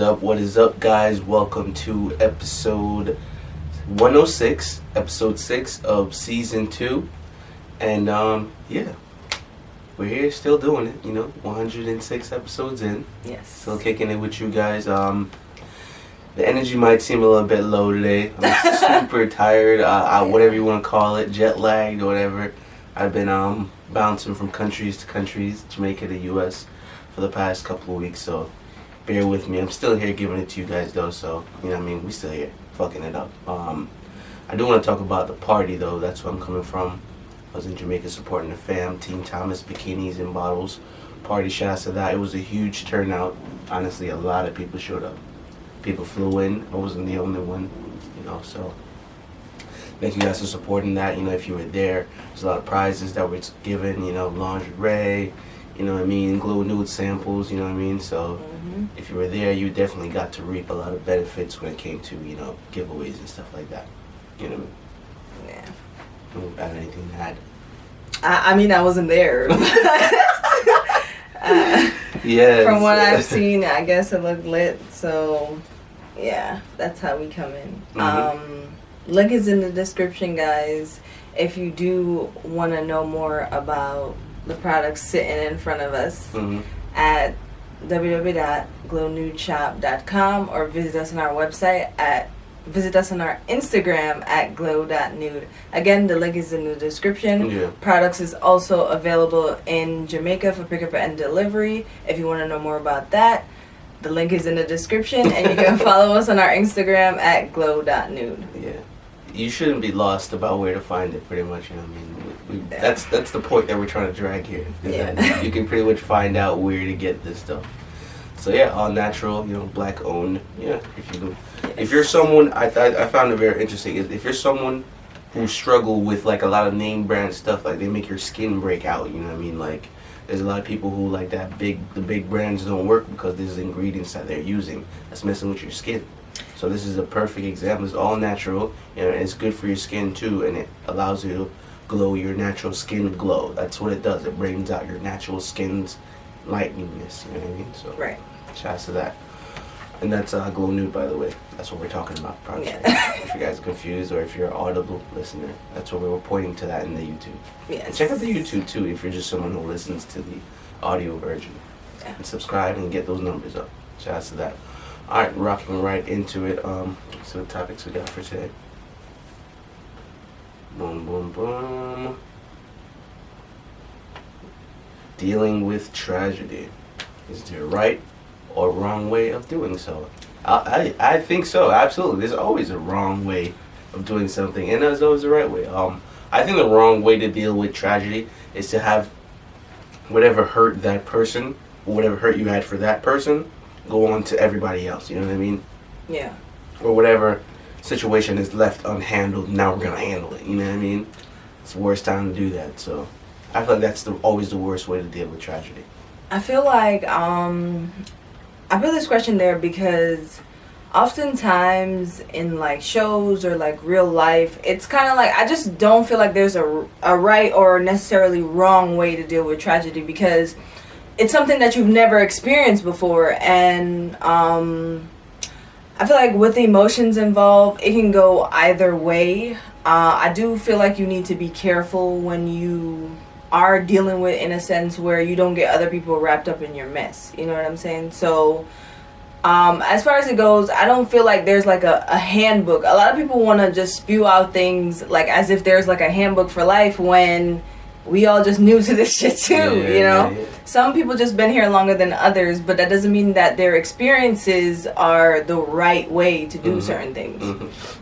up? What is up, guys? Welcome to episode 106, episode 6 of season 2. And, yeah, we're here still doing it, 106 episodes in. Yes. Still kicking it with you guys. The energy might seem a little bit low today. I'm super tired, whatever you want to call it, jet lagged or whatever. I've been bouncing from countries to countries, Jamaica to US, for the past couple of weeks, so bear with me. I'm still here giving it to you guys though, so we still here fucking it up. I do want to talk about the party though. That's where I'm coming from. I was in Jamaica supporting the fam, Team Thomas, Bikinis and Bottles party. Shout out to that. It was a huge turnout. Honestly, a lot of people showed up. People flew in. I wasn't the only one, so thank you guys for supporting that. If you were there, there's a lot of prizes that were given, lingerie, glow nude samples, so if you were there, you definitely got to reap a lot of benefits when it came to, giveaways and stuff like that. Yeah. Don't have anything to add. I wasn't there. Yes. From what I've seen, I guess it looked lit, so yeah, that's how we come in. Link is in the description, guys, if you do want to know more about the products sitting in front of us at www.glownudeshop.com, or visit us on our website visit us on our Instagram at glow.nude. Again, the link is in the description. Products is also available in Jamaica for pickup and delivery. If you want to know more about that, the link is in the description, and you can follow us on our Instagram at glow.nude. Yeah. You shouldn't be lost about where to find it, pretty much. That's the point that we're trying to drag here. You can pretty much find out where to get this stuff. So yeah, all natural, black owned. Yeah, if you're someone, I found it very interesting. If you're someone who struggle with like a lot of name brand stuff, like they make your skin break out. Like there's a lot of people who like the big brands don't work because there's ingredients that they're using that's messing with your skin. So this is a perfect example. It's all natural, and it's good for your skin too, and it allows you to glow your natural skin glow. That's what it does. It brings out your natural skin's lightningness. So right. Shout out to that. And that's Glow Nude, by the way. That's what we're talking about. If you guys are confused, or if you're an audible listener, that's what we were pointing to that in the YouTube. Yes. And check out the YouTube too if you're just someone who listens to the audio version. Yeah. And subscribe and get those numbers up. Shout out to that. Alright, rocking right into it. So the topics we got for today. Boom, boom, boom. Dealing with tragedy. Is there a right or wrong way of doing so? I think so, absolutely. There's always a wrong way of doing something, and there's always a right way. I think the wrong way to deal with tragedy is to have whatever hurt that person, or whatever hurt you had for that person, go on to everybody else, you know what I mean? Yeah. Or whatever situation is left unhandled, now we're gonna handle it, you know what I mean? It's the worst time to do that, so I feel like that's always the worst way to deal with tragedy. I feel like I put this question there because oftentimes in like shows or like real life, it's kind of like I just don't feel like there's a right or necessarily wrong way to deal with tragedy, because it's something that you've never experienced before, and I feel like with the emotions involved, it can go either way. I do feel like you need to be careful when you are dealing with, in a sense, where you don't get other people wrapped up in your mess. You know what I'm saying? So as far as it goes, I don't feel like there's like a handbook. A lot of people want to just spew out things like as if there's like a handbook for life, when we all just new to this shit too. Yeah. Some people just been here longer than others, but that doesn't mean that their experiences are the right way to do certain things.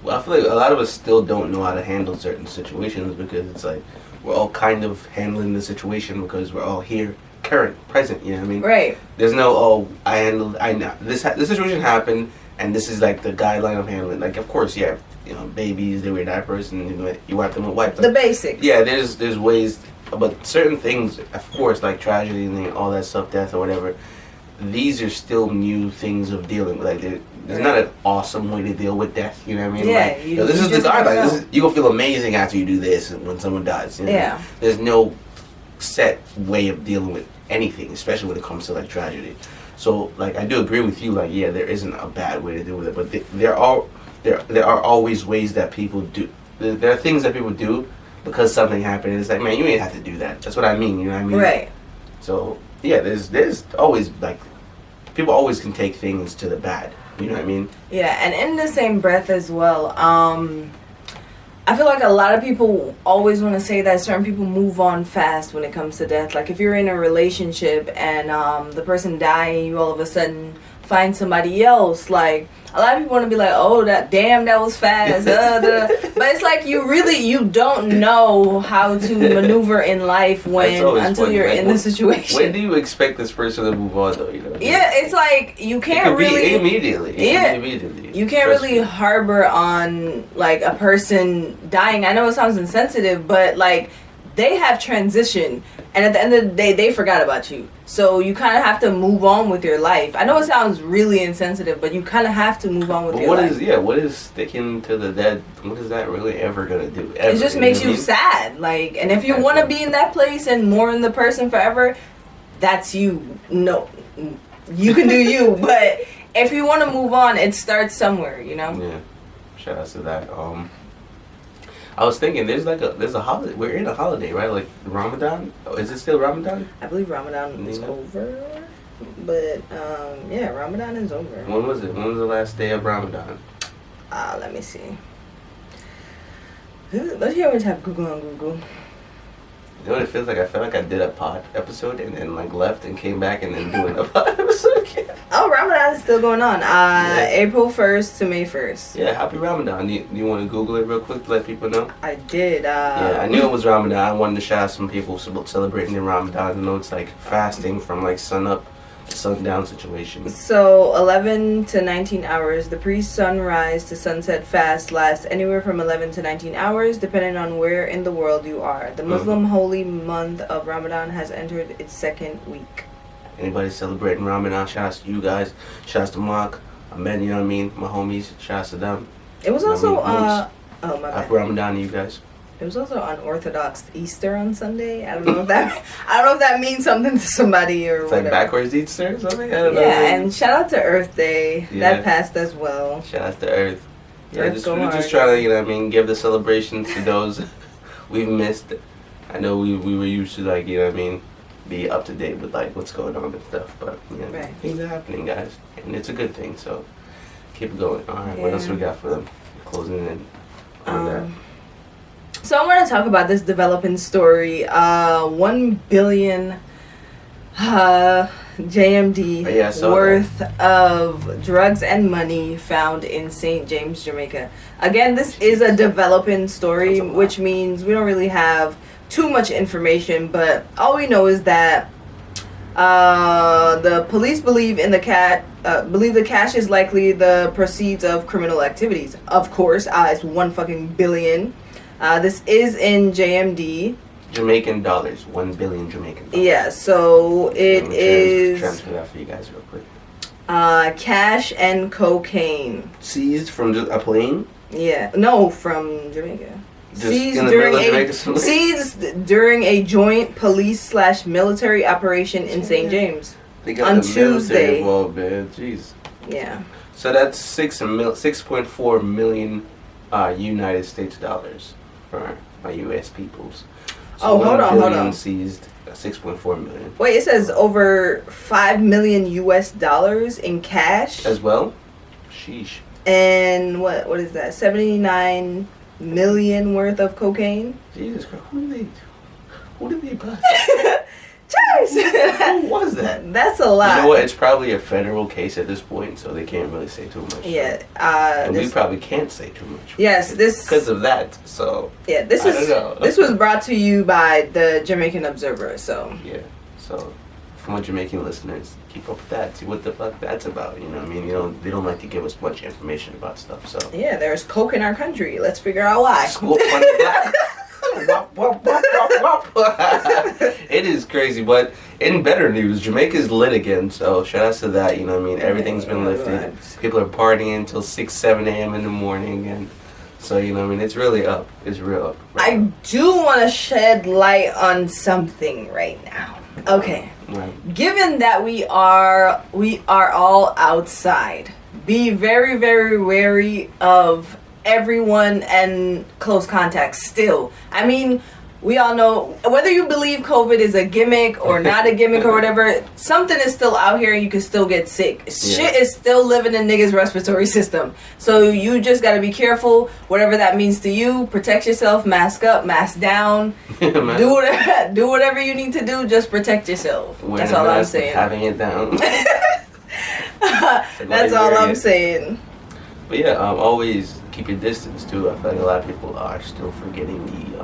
Well, I feel like a lot of us still don't know how to handle certain situations, because it's like we're all kind of handling the situation because we're all here, current, present, you know what I mean? Right. There's no, I know, this situation happened, and this is like the guideline of handling. Like, of course, yeah, babies, they wear diapers, and you wipe them with wipes. The basics. Yeah, there's ways, but certain things, of course, like tragedy and all that stuff, death or whatever, these are still new things of dealing with. Like, there's not an awesome way to deal with death, you know what I mean? Yeah, like, this is the guideline. You're going to feel amazing after you do this when someone dies. You know? Yeah. There's no set way of dealing with anything, especially when it comes to, like, tragedy. So like I do agree with you. Like yeah, there isn't a bad way to do it, but there are always ways that people do. There are things that people do because something happened. And it's like man, you ain't have to do that. That's what I mean. You know what I mean? Right. So yeah, there's always like people always can take things to the bad. You know what I mean? Yeah, and in the same breath as well, I feel like a lot of people always want to say that certain people move on fast when it comes to death. Like if you're in a relationship and the person dying, you all of a sudden find somebody else. Like a lot of people want to be like, oh, that was fast. But it's like you don't know how to maneuver in life until you're in the situation. When do you expect this person to move on though? You know? Yeah, it's like you can't it could really be immediately. Immediately. You can't really harbor on like a person dying. I know it sounds insensitive, but like they have transitioned, and at the end of the day, they forgot about you. So you kind of have to move on with your life. I know it sounds really insensitive, but you kind of have to move on with your life. What is sticking to the dead? What is that really ever gonna do? It just makes you sad. Like, and if you want to be in that place and mourn the person forever, that's you. No, you can do you, but if you want to move on, it starts somewhere, you know? Yeah. Shout out to that. I was thinking there's a holiday. We're in a holiday, right? Like Ramadan. Is it still Ramadan? I believe Ramadan is over. But yeah, Ramadan is over. When was it? When was the last day of Ramadan? Let me see. Let's hear what type Google on Google. You know what it feels like? I felt like I did a pod episode and then like left and came back and then doing a pod episode again. Oh, Ramadan is still going on. April 1st to May 1st. Yeah, happy Ramadan. Do you want to Google it real quick to let people know? I did. Yeah, I knew it was Ramadan. I wanted to shout out some people celebrating in Ramadan. I know it's like fasting from like sun up to sundown situation. So 11 to 19 hours. The pre-sunrise to sunset fast lasts anywhere from 11 to 19 hours, depending on where in the world you are. The Muslim holy month of Ramadan has entered its second week. Anybody celebrating Ramadan, shout out to you guys. Shout out to Mark, Ahmed, you know what I mean? My homies, shout out to them. It was also, my bad. Happy Ramadan to you guys. It was also unorthodox Easter on Sunday. I don't know if that means something to somebody or it's whatever. Like backwards Easter or something? I don't know. Yeah, and shout out to Earth Day. Yeah. That passed as well. Shout out to Earth. Yeah, Earth we're just trying to, you know what I mean, give the celebrations to those we've missed. I know we were used to, like, you know what I mean, be up to date with like what's going on and stuff, but things are happening, guys, and it's a good thing, so keep it going. All right, what else we got for them? Closing in on that. So I want to talk about this developing story. 1 billion JMD worth of drugs and money found in St. James, Jamaica. Again, this is a developing story, which means we don't really have too much information, but all we know is that the police believe the cash is likely the proceeds of criminal activities. Of course, it's 1 fucking billion. This is in JMD. Jamaican dollars, 1 billion Jamaican dollars. Yeah, so it is. Transfer that for you guys real quick. Cash and cocaine seized from a plane. Yeah, no, from Jamaica. Seized during a joint police/military operation in St. James on Tuesday. Involved, man. Jeez. Yeah. So that's 6.4 million United States dollars for my U.S. peoples. So hold on. Seized 6.4 million. Wait, it says over 5 million US dollars in cash as well. Sheesh. And what is that? 79 million worth of cocaine. Jesus Christ, who did they bust? Cheers! Who was that? That's a lot. You know what? It's probably a federal case at this point, so they can't really say too much. Yeah. And we probably can't say too much. Yes, because of that. So yeah, this was brought to you by the Jamaican Observer. So yeah. So for my Jamaican listeners, keep up with that. See what the fuck that's about. You know what I mean? They don't like to give us much information about stuff. So yeah, there's coke in our country. Let's figure out why. School fun black. It is crazy, but in better news, Jamaica's lit again, so shout out to that. You know what I mean? Everything's been lifted. People are partying until 6, 7 a.m. in the morning, and so you know what I mean? It's really up. It's real up. I do want to shed light on something right now. Okay. Right. Given that we are all outside, be very, very wary of everyone and close contacts still. I mean, we all know, whether you believe COVID is a gimmick or not a gimmick or whatever, something is still out here and you can still get sick. Yeah. Shit is still living in niggas' respiratory system. So you just gotta be careful, whatever that means to you. Protect yourself, mask up, mask down. do whatever you need to do, just protect yourself. That's all I'm saying. Having it down. That's all I'm saying. But yeah, always keep your distance too. I feel like a lot of people are still forgetting the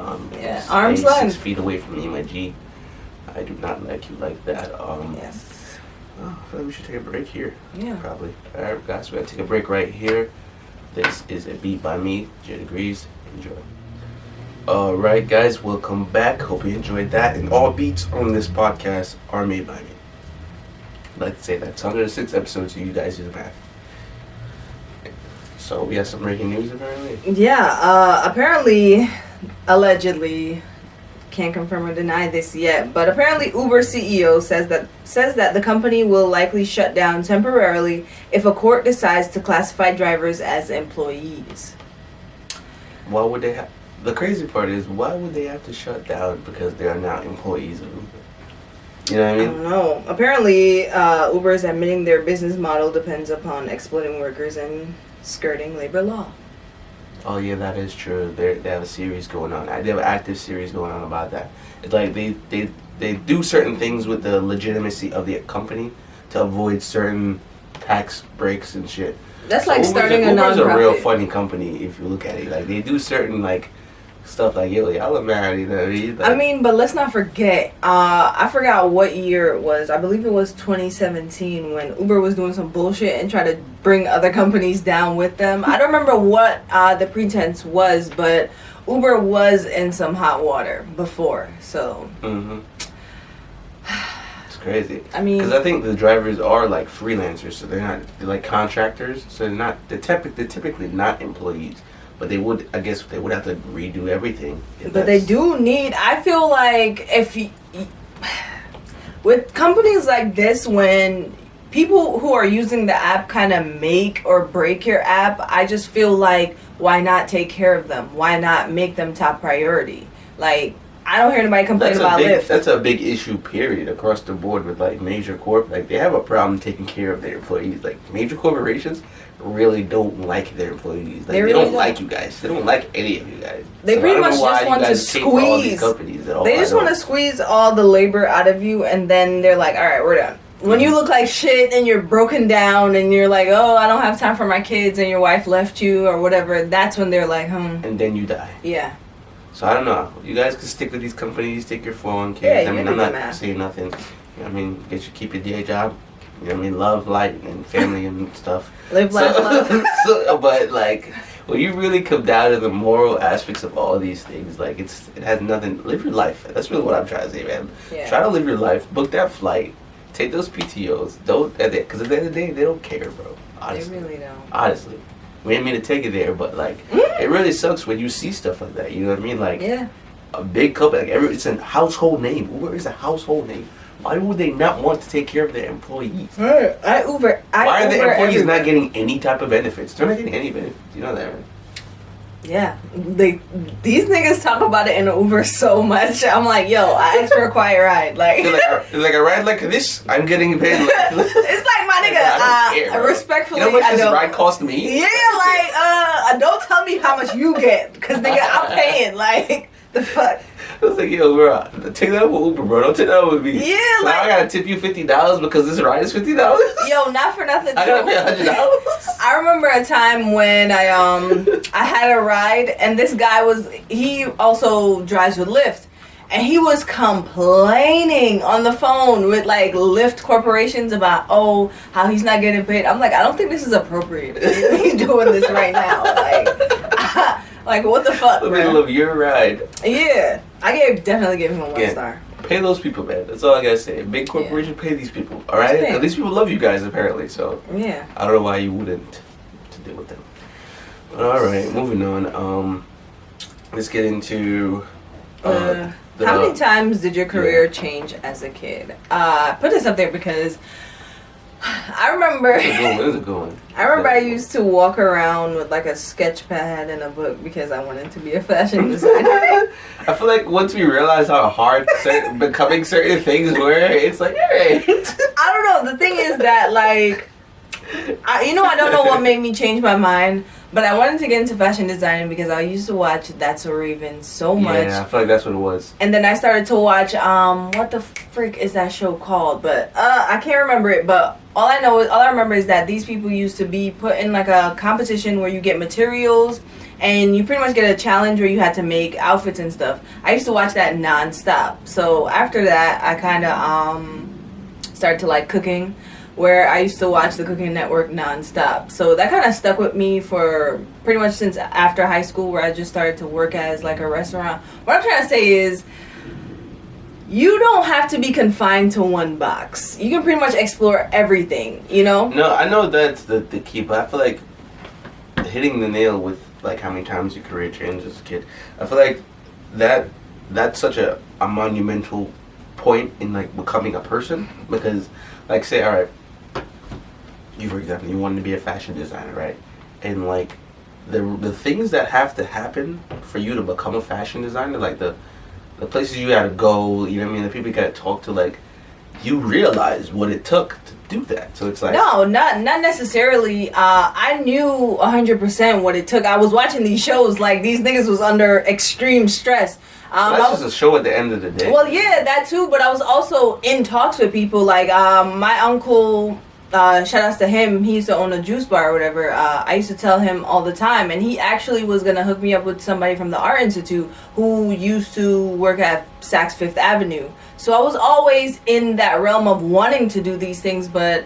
arm's length. 6 feet away from me, my G. I do not like you like that. Yes. I feel like we should take a break here. Yeah. Probably. Alright guys, we're gonna take a break right here. This is a beat by me, J Degrees. Enjoy. Alright guys, welcome back. Hope you enjoyed that. And all beats on this podcast are made by me. I'd like to say that's 106 episodes, so you guys do the math. So we have some breaking news apparently. Yeah, apparently, allegedly, can't confirm or deny this yet, but apparently Uber CEO says that the company will likely shut down temporarily if a court decides to classify drivers as employees. Why would they have? The crazy part is, why would they have to shut down because they are now employees of Uber? You know what I mean? I don't know. Apparently, Uber is admitting their business model depends upon exploiting workers and skirting labor law. Oh yeah, that is true. They have a series going on. They have an active series going on about that. It's like they do certain things with the legitimacy of the company to avoid certain tax breaks and shit. That's so like starting a nonprofit. Uber's a real funny company if you look at it. Like they do certain like stuff like, yo, y'all are married, you know what I mean? Like, I mean, but let's not forget, I forgot what year it was. I believe it was 2017 when Uber was doing some bullshit and tried to bring other companies down with them. I don't remember what the pretense was, but Uber was in some hot water before, so. Mm-hmm. It's crazy. I mean, because I think the drivers are like freelancers, so they're like contractors, so they're typically not employees. But they would, I guess, they would have to redo everything. But they do need. I feel like with companies like this, when people who are using the app kind of make or break your app, I just feel like, why not take care of them? Why not make them top priority? Like, I don't hear anybody complain about Lyft. That's a big issue, period, across the board with like major corp. Like they have a problem taking care of their employees. Like major corporations really don't like their employees. Like, they don't like you guys. They don't like any of you guys. They pretty much just want to squeeze. They just want to squeeze all the labor out of you, and then they're like, all right, we're done. When you look like shit and you're broken down and you're like, oh, I don't have time for my kids and your wife left you or whatever, that's when they're like, And then you die. Yeah. So I don't know. You guys can stick with these companies, take your 401k. Yeah, I mean, I'm not saying nothing. You know what I mean? Keep your day job. You know what I mean? Love, light, and family and stuff. Live, life, love. But like, when you really come down to the moral aspects of all these things, like it has nothing. Live your life. That's really what I'm trying to say, man. Yeah. Try to live your life. Book that flight. Take those PTOs. Don't, because at the end of the day, they don't care, bro. Honestly. They really don't. Honestly. We didn't mean to take it there, but like, it really sucks when you see stuff like that. You know what I mean? Like, a big company, like it's a household name. Uber is a household name. Why would they not want to take care of their employees? Why are the employees not getting any type of benefits? They're not getting any benefits. You know that, right? Yeah, these niggas talk about it in Uber so much. I'm like, yo, I asked for a quiet ride. Like, it's like a ride like this, I'm getting paid. It's like, my nigga, respectfully, you know how much this ride cost me? Yeah, like, don't tell me how much you get, because nigga, I'm paying. Like, the fuck. I was like, yo, bro, take that up with Uber, bro. Don't take that up with me. Yeah, so like, now I gotta tip you $50 because this ride is $50. Yo, not for nothing. I gotta pay $100. I remember a time when I had a ride, and this guy he also drives with Lyft, and he was complaining on the phone with like Lyft corporations about how he's not getting paid. I'm like, I don't think this is appropriate for you doing this right now. Like, what the fuck, the middle of your ride. Yeah. I definitely gave him a 1 star. Pay those people, man. That's all I gotta say. Big corporation, pay these people. All right? Because these people love you guys, apparently. So, yeah. I don't know why you wouldn't to deal with them. All right, moving on. Let's get into How many times did your career change as a kid? I put this up there because I remember. It was a good one. I remember I used to walk around with like a sketch pad and a book because I wanted to be a fashion designer. I feel like once we realize how hard becoming certain things were, it's like, alright. I don't know. The thing is that like, I don't know what made me change my mind, but I wanted to get into fashion designing because I used to watch That's So Raven so much. Yeah, I feel like that's what it was. And then I started to watch what the frick is that show called? But I can't remember it. But all I remember is that these people used to be put in like a competition where you get materials and you pretty much get a challenge where you had to make outfits and stuff. I used to watch that nonstop. So after that, I kind of started to like cooking, where I used to watch the Cooking Network nonstop. So that kind of stuck with me for pretty much since after high school, where I just started to work as like a restaurant. What I'm trying to say is, you don't have to be confined to one box. You can pretty much explore everything, you know? No, I know that's the key, but I feel like hitting the nail with like how many times your career changed as a kid, I feel like that's such a monumental point in like becoming a person. Because like, say, all right, you, for example, you wanted to be a fashion designer, right? And like the things that have to happen for you to become a fashion designer, like the places you gotta go, you know what I mean, the people you gotta talk to, like, you realize what it took to do that. So it's like, no, not necessarily. I knew 100% what it took. I was watching these shows, like these niggas was under extreme stress. that's just a show at the end of the day. Well, yeah, that too, but I was also in talks with people, like my uncle, shout outs to him, he used to own a juice bar or whatever. I used to tell him all the time, and he actually was gonna hook me up with somebody from the Art Institute who used to work at Saks Fifth Avenue. So I was always in that realm of wanting to do these things, but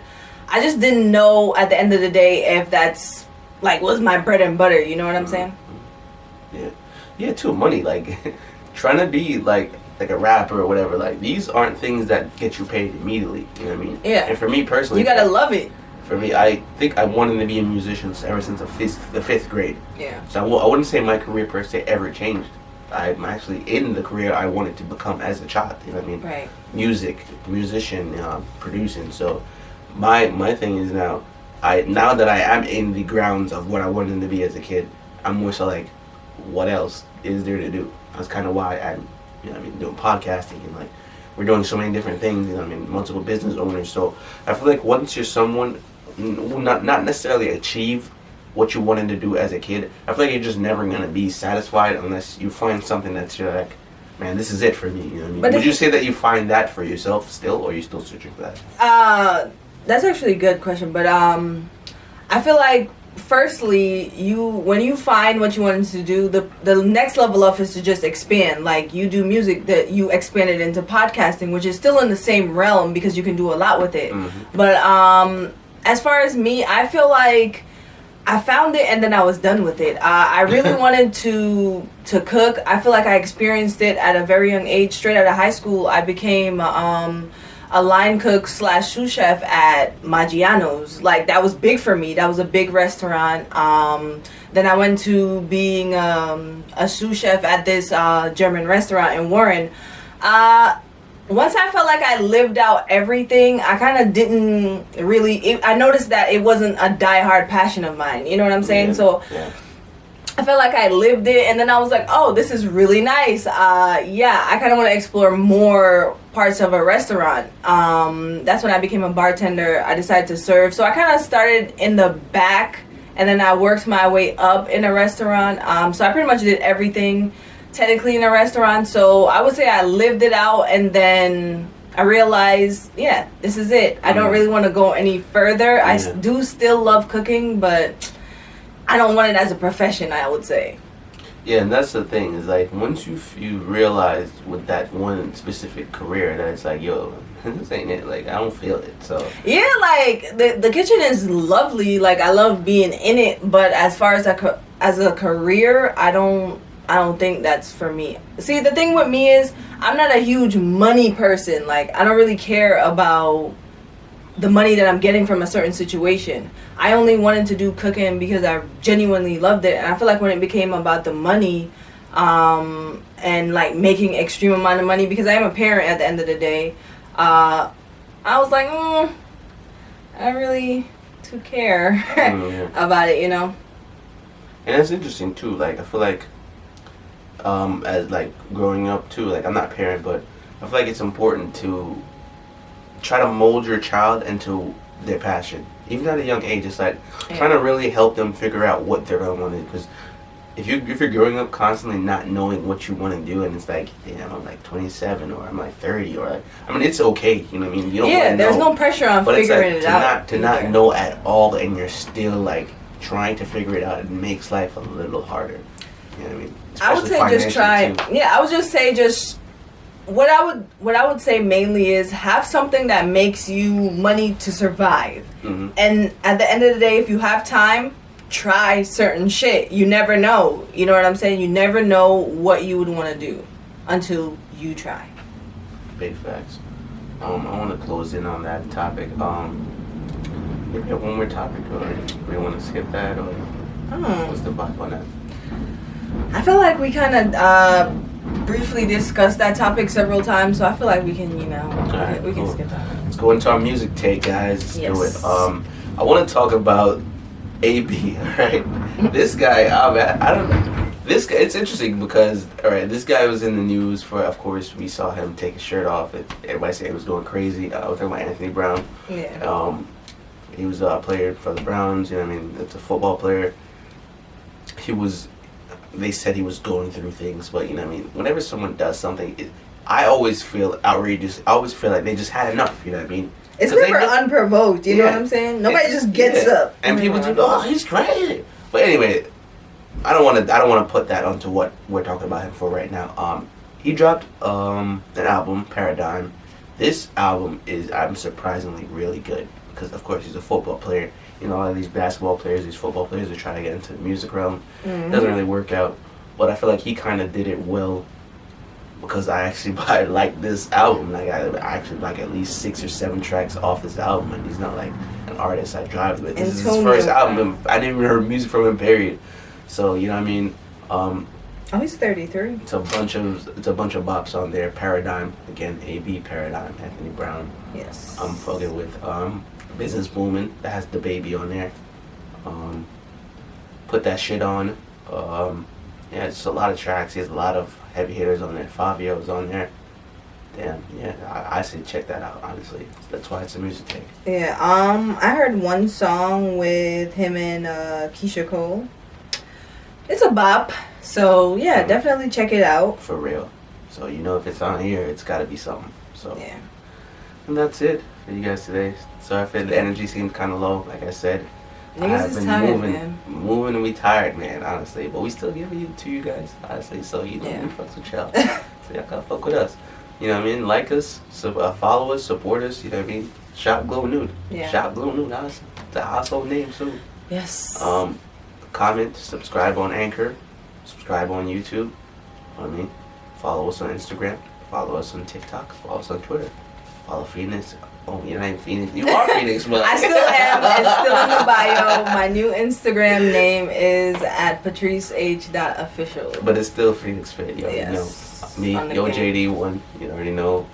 I just didn't know at the end of the day if that's like was my bread and butter, you know what I'm saying? Yeah, too, money, like trying to be like a rapper or whatever, like these aren't things that get you paid immediately, you know what I mean? Yeah. And for me personally, You gotta love it. For me, I think I wanted to be a musician ever since the fifth grade. Yeah. So I wouldn't say my career per se ever changed. I'm actually in the career I wanted to become as a child, you know what I mean? Right. Musician, producing. So my thing is now that I am in the grounds of what I wanted to be as a kid, I'm more so like, what else is there to do? That's kind of why I'm, you know what I mean, doing podcasting, and like we're doing so many different things, you know what I mean, multiple business owners. So I feel like once you're someone who not necessarily achieve what you wanted to do as a kid, I feel like you're just never gonna be satisfied unless you find something that's you're like, man, this is it for me, you know what I mean? But would you say that you find that for yourself still, or are you still searching for that? That's actually a good question, but I feel like firstly, when you find what you wanted to do, the next level up is to just expand. Like you do music, that you expand it into podcasting, which is still in the same realm because you can do a lot with it. Mm-hmm. But as far as me, I feel like I found it and then I was done with it. I really wanted to cook. I feel like I experienced it at a very young age. Straight out of high school, I became a line cook / sous chef at Maggiano's. Like that was big for me. That was a big restaurant. Then I went to being a sous chef at this German restaurant in Warren. Once I felt like I lived out everything, I kind of didn't really. I noticed that it wasn't a diehard passion of mine. You know what I'm saying? Yeah. So. Yeah. I felt like I lived it, and then I was like, oh, this is really nice. I kind of want to explore more parts of a restaurant. That's when I became a bartender. I decided to serve. So I kind of started in the back, and then I worked my way up in a restaurant. So I pretty much did everything technically in a restaurant. So I would say I lived it out, and then I realized, yeah, this is it. I don't really want to go any further. Yeah. I do still love cooking, but I don't want it as a profession, I would say. Yeah, and that's the thing, is like once you realize with that one specific career that it's like, yo, this ain't it, like I don't feel it. So yeah, like the kitchen is lovely, like I love being in it, but as far as a career, I don't think that's for me. See, the thing with me is I'm not a huge money person. Like I don't really care about the money that I'm getting from a certain situation. I only wanted to do cooking because I genuinely loved it, and I feel like when it became about the money, and like making extreme amount of money, because I am a parent at the end of the day. I was like, I really do care about it, you know. And that's interesting too. Like I feel like, as like growing up too. Like I'm not a parent, but I feel like it's important to try to mold your child into their passion, even at a young age. It's like trying to really help them figure out what they're gonna want to do. Because if you're growing up constantly not knowing what you want to do, and it's like, damn, I'm like 27 or I'm like 30 or like, I mean, it's okay. You know what I mean? You don't really there's know, no pressure on but figuring it's it like, out. to not know at all, and you're still like trying to figure it out. It makes life a little harder. You know what I mean? I would say just try. Too. Yeah, I would just say just. What I would say mainly is have something that makes you money to survive. And at the end of the day, if you have time, try certain shit. You never know. You know what I'm saying? You never know what you would want to do until you try. Big facts. I want to close in on that topic. Maybe have one more topic, or do you want to skip that, or what's the vibe on that? I feel like we kind of briefly discussed that topic several times, so I feel like we can, you know, we can skip that. Let's go into our music take, guys. Let's do it. I want to talk about AB. All right, this guy. I don't know. This guy. It's interesting because this guy was in the news for. Of course, we saw him take his shirt off. Everybody said he was going crazy. We're talking about Anthony Brown. Yeah. He was a player for the Browns. You know what I mean? It's a football player. They said he was going through things, but you know what I mean? Whenever someone does something, I always feel outrageous. I always feel like they just had enough, you know what I mean? It's never unprovoked, you know what I'm saying? Nobody just gets up. And people just go, oh, he's crazy. But anyway, I don't want to put that onto what we're talking about him for right now. He dropped an album, Paradigm. This album I'm surprisingly really good, because of course he's a football player. You know, a lot of these basketball players, these football players are trying to get into the music realm. It doesn't really work out. But I feel like he kind of did it well, because I actually like this album. Like I actually like at least 6 or 7 tracks off this album, and he's not like an artist I drive with. This is his first album. I didn't even hear music from him, period. So, you know what I mean? He's 33. It's a bunch of bops on there. Paradigm, again, AB Paradigm, Anthony Brown. Yes. I'm fucking with Business Boomin', that has the baby on there. Put that shit on. Yeah, it's a lot of tracks. He has a lot of heavy hitters on there. Fabio's on there. Damn, yeah, I say check that out, honestly. That's why it's a music take. Yeah, I heard one song with him and Keisha Cole. It's a bop, so yeah, definitely check it out. For real. So you know if it's on here, it's gotta be something. So yeah. And that's it for you guys today. Sorry if the energy seemed kind of low, like I said. Niggas is tired, man. Moving and we tired, man, honestly. But we still giving it to you guys, honestly. So, you know, we fucks with y'all. So y'all gotta fuck with us. You know what I mean? Like us, follow us, support us, you know what I mean? Shop Glow Nude. Yeah. Shop Glow Nude, honestly. It's a household name, too. Yes. Comment, subscribe on Anchor, subscribe on YouTube. You know what I mean? Follow us on Instagram. Follow us on TikTok. Follow us on Twitter. Follow Phoenix. Oh, you're not Phoenix. You are Phoenix, but I still am. It's still in the bio. My new Instagram name is @patriceh.official. But it's still Phoenixfit. You already know. Me, Yo JD1. You already know.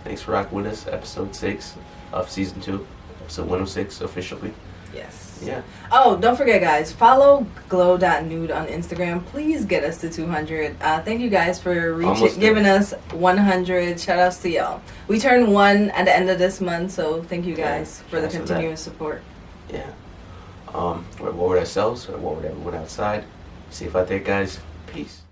Thanks for rocking with us. Episode 6 of season 2. Episode 106 officially. Yes. Yeah. Oh, don't forget, guys. Follow glow.nude on Instagram. Please get us to 200. Thank you guys for giving us 100. Shout outs to y'all. We turn 1 at the end of this month, so thank you guys for the continuous support. Yeah. We're reward ourselves. We're reward everyone outside. See if out there, guys. Peace.